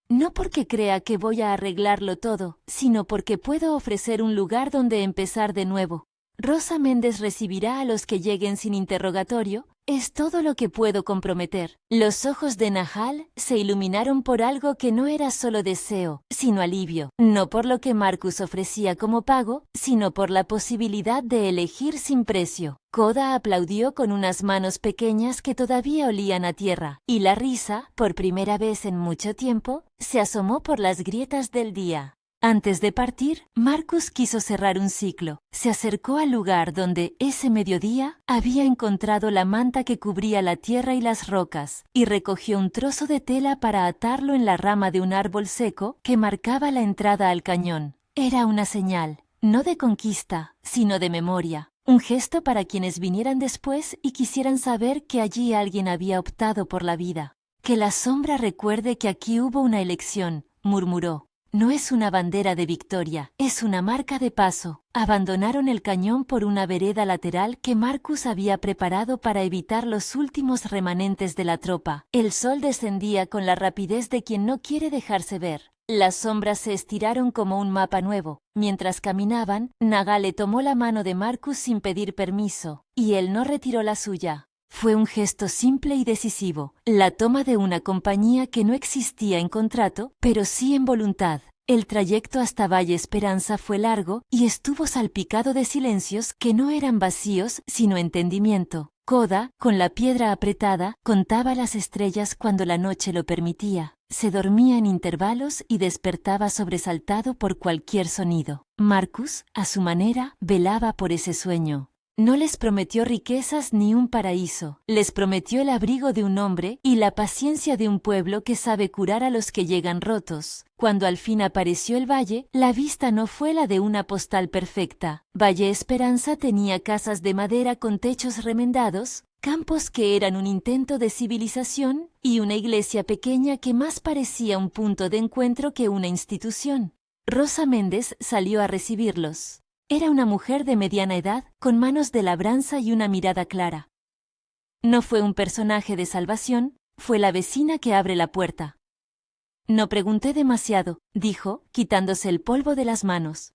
No porque crea que voy a arreglarlo todo, sino porque puedo ofrecer un lugar donde empezar de nuevo. Rosa Méndez recibirá a los que lleguen sin interrogatorio, es todo lo que puedo comprometer. Los ojos de Nahal se iluminaron por algo que no era solo deseo, sino alivio. No por lo que Marcus ofrecía como pago, sino por la posibilidad de elegir sin precio. Koda aplaudió con unas manos pequeñas que todavía olían a tierra, y la risa, por primera vez en mucho tiempo, se asomó por las grietas del día. Antes de partir, Marcus quiso cerrar un ciclo. Se acercó al lugar donde, ese mediodía, había encontrado la manta que cubría la tierra y las rocas, y recogió un trozo de tela para atarlo en la rama de un árbol seco que marcaba la entrada al cañón. Era una señal, no de conquista, sino de memoria. Un gesto para quienes vinieran después y quisieran saber que allí alguien había optado por la vida. «Que la sombra recuerde que aquí hubo una elección», murmuró. No es una bandera de victoria, es una marca de paso. Abandonaron el cañón por una vereda lateral que Marcus había preparado para evitar los últimos remanentes de la tropa. El sol descendía con la rapidez de quien no quiere dejarse ver. Las sombras se estiraron como un mapa nuevo. Mientras caminaban, Nahale tomó la mano de Marcus sin pedir permiso, y él no retiró la suya. Fue un gesto simple y decisivo, la toma de una compañía que no existía en contrato, pero sí en voluntad. El trayecto hasta Valle Esperanza fue largo y estuvo salpicado de silencios que no eran vacíos, sino entendimiento. Koda, con la piedra apretada, contaba las estrellas cuando la noche lo permitía. Se dormía en intervalos y despertaba sobresaltado por cualquier sonido. Marcus, a su manera, velaba por ese sueño. No les prometió riquezas ni un paraíso, les prometió el abrigo de un hombre y la paciencia de un pueblo que sabe curar a los que llegan rotos. Cuando al fin apareció el valle, la vista no fue la de una postal perfecta. Valle Esperanza tenía casas de madera con techos remendados, campos que eran un intento de civilización y una iglesia pequeña que más parecía un punto de encuentro que una institución. Rosa Méndez salió a recibirlos. Era una mujer de mediana edad, con manos de labranza y una mirada clara. No fue un personaje de salvación, fue la vecina que abre la puerta. No pregunté demasiado, dijo, quitándose el polvo de las manos.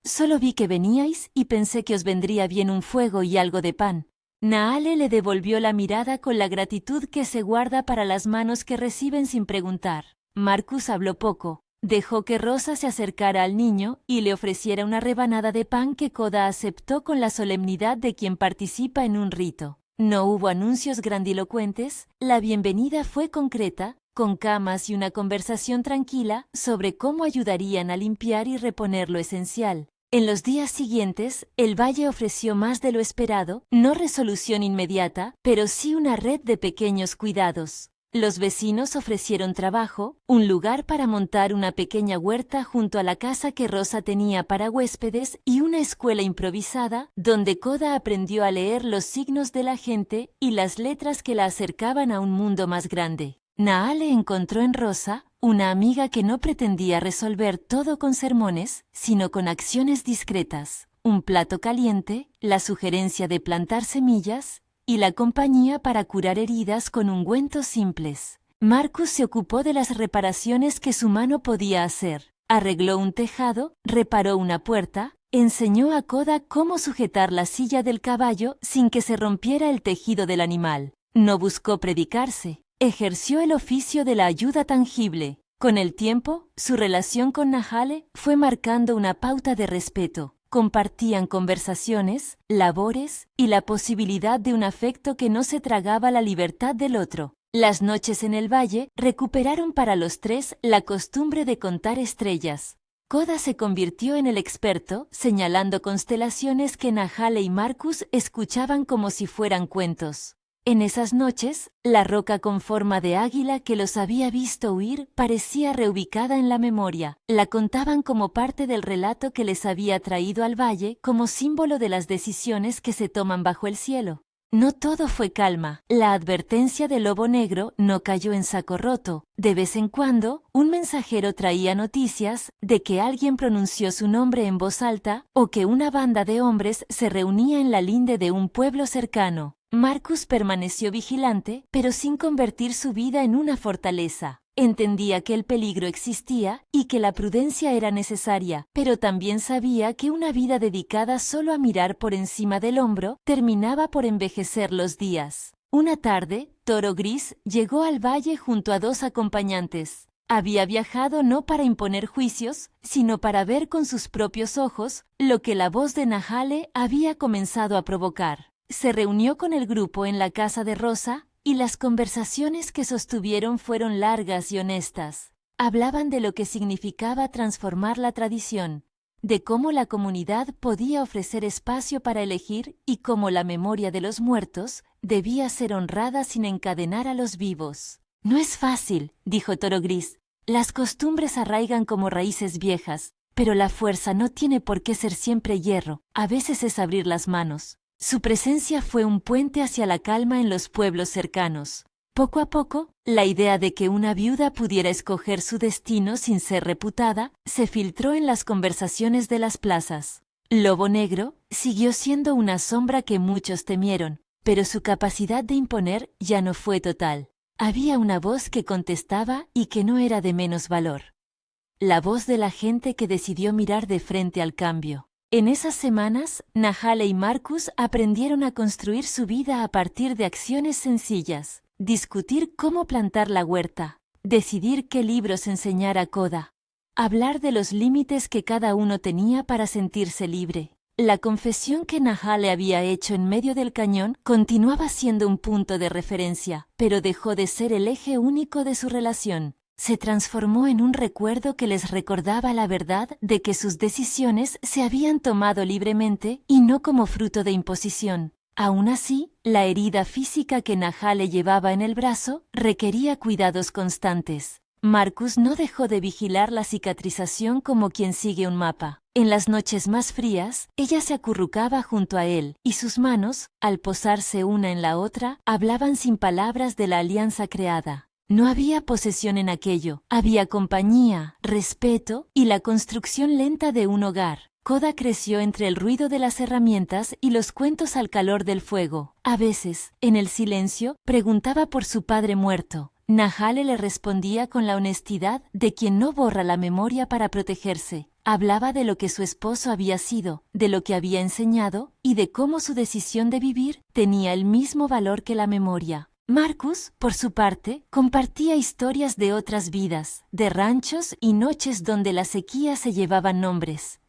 Solo vi que veníais y pensé que os vendría bien un fuego y algo de pan. Nahale le devolvió la mirada con la gratitud que se guarda para las manos que reciben sin preguntar. Marcus habló poco. Dejó que Rosa se acercara al niño y le ofreciera una rebanada de pan que Koda aceptó con la solemnidad de quien participa en un rito. No hubo anuncios grandilocuentes, la bienvenida fue concreta, con camas y una conversación tranquila sobre cómo ayudarían a limpiar y reponer lo esencial. En los días siguientes, el valle ofreció más de lo esperado, no resolución inmediata, pero sí una red de pequeños cuidados. Los vecinos ofrecieron trabajo, un lugar para montar una pequeña huerta junto a la casa que Rosa tenía para huéspedes y una escuela improvisada donde Koda aprendió a leer los signos de la gente y las letras que la acercaban a un mundo más grande. Nahale encontró en Rosa una amiga que no pretendía resolver todo con sermones, sino con acciones discretas, un plato caliente, la sugerencia de plantar semillas y la compañía para curar heridas con ungüentos simples. Marcus se ocupó de las reparaciones que su mano podía hacer. Arregló un tejado, reparó una puerta, enseñó a Koda cómo sujetar la silla del caballo sin que se rompiera el tejido del animal. No buscó predicarse, ejerció el oficio de la ayuda tangible. Con el tiempo, su relación con Nahale fue marcando una pauta de respeto. Compartían conversaciones, labores y la posibilidad de un afecto que no se tragaba la libertad del otro. Las noches en el valle recuperaron para los tres la costumbre de contar estrellas. Koda se convirtió en el experto, señalando constelaciones que Nahale y Marcus escuchaban como si fueran cuentos. En esas noches, la roca con forma de águila que los había visto huir parecía reubicada en la memoria. La contaban como parte del relato que les había traído al valle como símbolo de las decisiones que se toman bajo el cielo. No todo fue calma. La advertencia del lobo negro no cayó en saco roto. De vez en cuando, un mensajero traía noticias de que alguien pronunció su nombre en voz alta o que una banda de hombres se reunía en la linde de un pueblo cercano. Marcus permaneció vigilante, pero sin convertir su vida en una fortaleza. Entendía que el peligro existía y que la prudencia era necesaria, pero también sabía que una vida dedicada solo a mirar por encima del hombro terminaba por envejecer los días. Una tarde, Toro Gris llegó al valle junto a 2 acompañantes. Había viajado no para imponer juicios, sino para ver con sus propios ojos lo que la voz de Nahale había comenzado a provocar. Se reunió con el grupo en la casa de Rosa y las conversaciones que sostuvieron fueron largas y honestas. Hablaban de lo que significaba transformar la tradición, de cómo la comunidad podía ofrecer espacio para elegir y cómo la memoria de los muertos debía ser honrada sin encadenar a los vivos. No es fácil, dijo Toro Gris. Las costumbres arraigan como raíces viejas, pero la fuerza no tiene por qué ser siempre hierro, a veces es abrir las manos. Su presencia fue un puente hacia la calma en los pueblos cercanos. Poco a poco, la idea de que una viuda pudiera escoger su destino sin ser reputada se filtró en las conversaciones de las plazas. Lobo Negro siguió siendo una sombra que muchos temieron, pero su capacidad de imponer ya no fue total. Había una voz que contestaba y que no era de menos valor. La voz de la gente que decidió mirar de frente al cambio. En esas semanas, Nahale y Marcus aprendieron a construir su vida a partir de acciones sencillas. Discutir cómo plantar la huerta, decidir qué libros enseñar a Koda, hablar de los límites que cada uno tenía para sentirse libre. La confesión que Nahale había hecho en medio del cañón continuaba siendo un punto de referencia, pero dejó de ser el eje único de su relación. Se transformó en un recuerdo que les recordaba la verdad de que sus decisiones se habían tomado libremente y no como fruto de imposición. Aún así, la herida física que Nahale llevaba en el brazo requería cuidados constantes. Marcus no dejó de vigilar la cicatrización como quien sigue un mapa. En las noches más frías, ella se acurrucaba junto a él, y sus manos, al posarse una en la otra, hablaban sin palabras de la alianza creada. No había posesión en aquello, había compañía, respeto y la construcción lenta de un hogar. Koda creció entre el ruido de las herramientas y los cuentos al calor del fuego. A veces, en el silencio, preguntaba por su padre muerto. Nahale le respondía con la honestidad de quien no borra la memoria para protegerse. Hablaba de lo que su esposo había sido, de lo que había enseñado y de cómo su decisión de vivir tenía el mismo valor que la memoria. Marcus, por su parte, compartía historias de otras vidas, de ranchos y noches donde la sequía se llevaban nombres.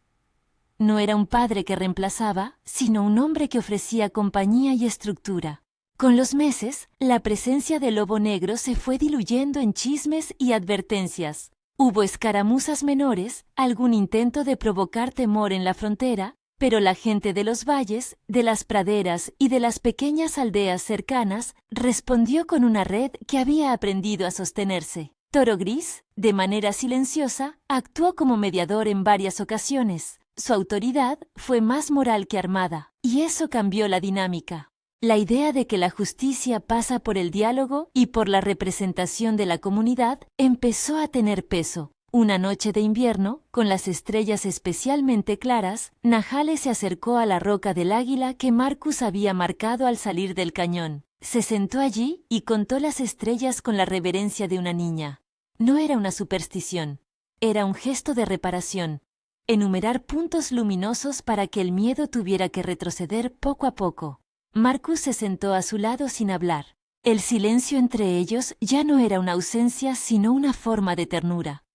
No era un padre que reemplazaba, sino un hombre que ofrecía compañía y estructura. Con los meses, la presencia del lobo negro se fue diluyendo en chismes y advertencias. Hubo escaramuzas menores, algún intento de provocar temor en la frontera, pero la gente de los valles, de las praderas y de las pequeñas aldeas cercanas respondió con una red que había aprendido a sostenerse. Toro Gris, de manera silenciosa, actuó como mediador en varias ocasiones. Su autoridad fue más moral que armada, y eso cambió la dinámica. La idea de que la justicia pasa por el diálogo y por la representación de la comunidad empezó a tener peso. Una noche de invierno, con las estrellas especialmente claras, Nahale se acercó a la roca del águila que Marcus había marcado al salir del cañón. Se sentó allí y contó las estrellas con la reverencia de una niña. No era una superstición, era un gesto de reparación. Enumerar puntos luminosos para que el miedo tuviera que retroceder poco a poco. Marcus se sentó a su lado sin hablar. El silencio entre ellos ya no era una ausencia, sino una forma de ternura.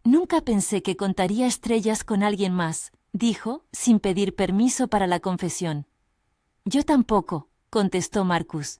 Nunca pensé que contaría estrellas con alguien más, dijo, sin pedir permiso para la confesión. Yo tampoco, contestó Marcus.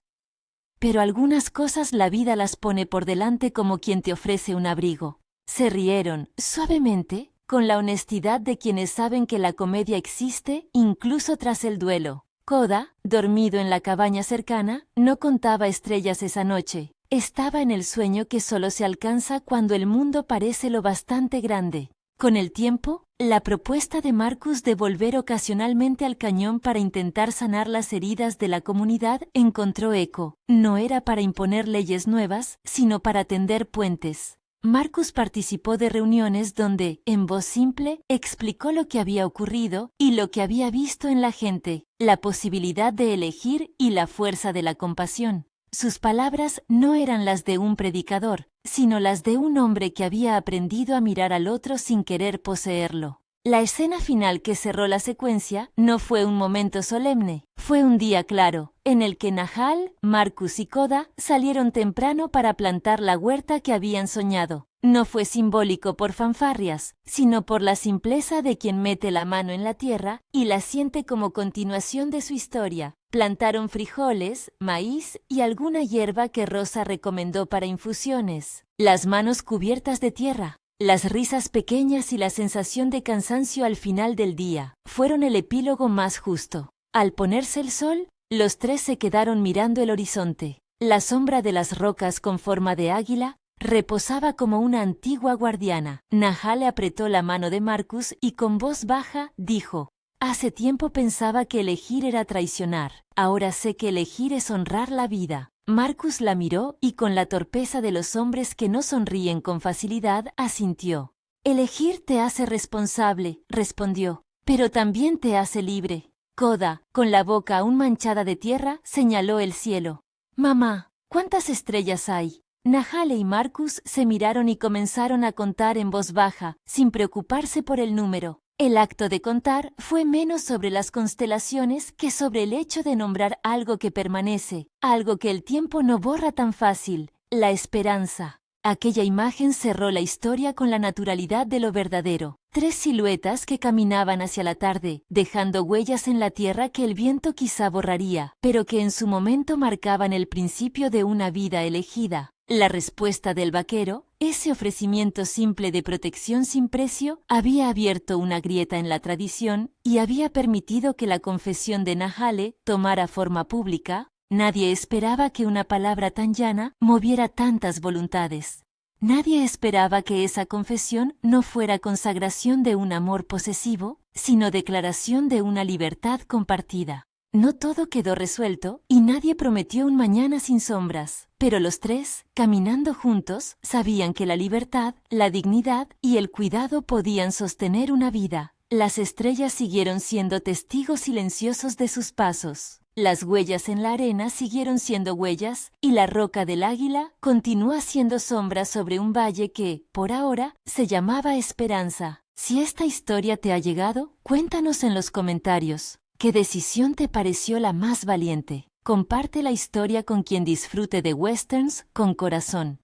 Pero algunas cosas la vida las pone por delante como quien te ofrece un abrigo. Se rieron, suavemente, con la honestidad de quienes saben que la comedia existe incluso tras el duelo. Koda, dormido en la cabaña cercana, no contaba estrellas esa noche. Estaba en el sueño que solo se alcanza cuando el mundo parece lo bastante grande. Con el tiempo, la propuesta de Marcus de volver ocasionalmente al cañón para intentar sanar las heridas de la comunidad encontró eco. No era para imponer leyes nuevas, sino para tender puentes. Marcus participó de reuniones donde, en voz simple, explicó lo que había ocurrido y lo que había visto en la gente, la posibilidad de elegir y la fuerza de la compasión. Sus palabras no eran las de un predicador, sino las de un hombre que había aprendido a mirar al otro sin querer poseerlo. La escena final que cerró la secuencia no fue un momento solemne, fue un día claro, en el que Nahal, Marcus y Koda salieron temprano para plantar la huerta que habían soñado. No fue simbólico por fanfarrias, sino por la simpleza de quien mete la mano en la tierra y la siente como continuación de su historia. Plantaron frijoles, maíz y alguna hierba que Rosa recomendó para infusiones. Las manos cubiertas de tierra, las risas pequeñas y la sensación de cansancio al final del día fueron el epílogo más justo. Al ponerse el sol, los tres se quedaron mirando el horizonte. La sombra de las rocas con forma de águila reposaba como una antigua guardiana. Nahale apretó la mano de Marcus y con voz baja dijo: «Hace tiempo pensaba que elegir era traicionar. Ahora sé que elegir es honrar la vida». Marcus la miró y con la torpeza de los hombres que no sonríen con facilidad, asintió. «Elegir te hace responsable», respondió, «pero también te hace libre». Koda, con la boca aún manchada de tierra, señaló el cielo. «Mamá, ¿cuántas estrellas hay?» Nahale y Marcus se miraron y comenzaron a contar en voz baja, sin preocuparse por el número. El acto de contar fue menos sobre las constelaciones que sobre el hecho de nombrar algo que permanece, algo que el tiempo no borra tan fácil, la esperanza. Aquella imagen cerró la historia con la naturalidad de lo verdadero. Tres siluetas que caminaban hacia la tarde, dejando huellas en la tierra que el viento quizá borraría, pero que en su momento marcaban el principio de una vida elegida. La respuesta del vaquero, ese ofrecimiento simple de protección sin precio, había abierto una grieta en la tradición y había permitido que la confesión de Nahale tomara forma pública. Nadie esperaba que una palabra tan llana moviera tantas voluntades. Nadie esperaba que esa confesión no fuera consagración de un amor posesivo, sino declaración de una libertad compartida. No todo quedó resuelto y nadie prometió un mañana sin sombras, pero los tres, caminando juntos, sabían que la libertad, la dignidad y el cuidado podían sostener una vida. Las estrellas siguieron siendo testigos silenciosos de sus pasos. Las huellas en la arena siguieron siendo huellas y la roca del águila continuó haciendo sombra sobre un valle que, por ahora, se llamaba Esperanza. Si esta historia te ha llegado, cuéntanos en los comentarios. ¿Qué decisión te pareció la más valiente? Comparte la historia con quien disfrute de westerns con corazón.